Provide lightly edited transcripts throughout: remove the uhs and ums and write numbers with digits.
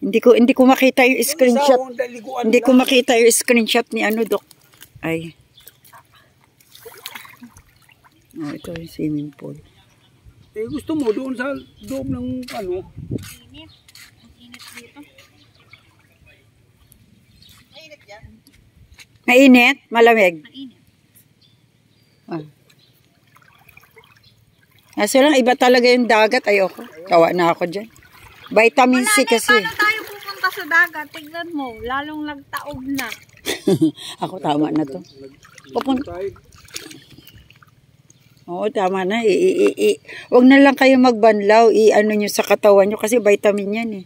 Hindi ko makita yung screenshot. Hindi ko makita yung screenshot ni ano, Dok. Ay. Oh, ito yung swimming pool. Eh, gusto mo doon sa loob ng ano? Init. Ang init dito. Mainit yan? Mainit? Malamig? Mainit. Ah. Kaso lang, iba talaga yung dagat. Ayoko. Tawa na ako dyan. Vitamin C kasi. Paano tayo pupunta sa dagat? Tignan mo. Lalong nagtaob na. Ako tama na to. Pupunta. Oo, tama na. Huwag na lang kayo magbanlaw. I-ano nyo sa katawan nyo kasi vitamin yan eh.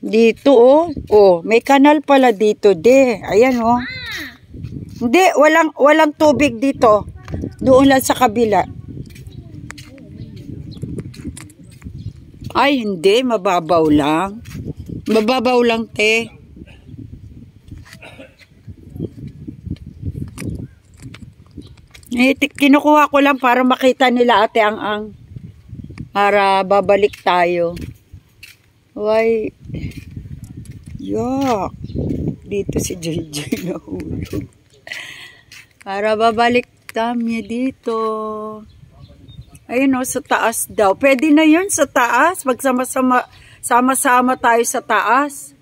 Dito oh. Oh, may kanal pala dito. Ayan oh. Hindi, walang tubig dito. Doon lang sa kabila. Ay, hindi. Mababaw lang. Mababaw lang, te. Eh, kinukuha ko lang para makita nila ate ang para babalik tayo. Why? Yuck. Dito si JJ nahulog. Para babalik kami dito. Ayun o, sa taas daw. Pwede na yun sa taas. Magsama-sama tayo sa taas.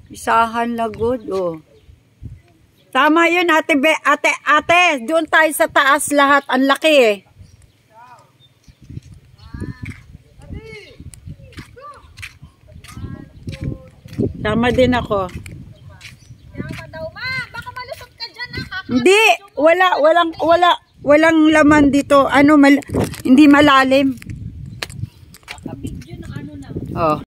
Isahan lagod, oh. Tama yun, ate. Doon tayo sa taas lahat. Ang laki eh. Tama din ako. Hindi, walang laman dito. Ano, hindi malalim. Nakabidyo na ano na. Oh.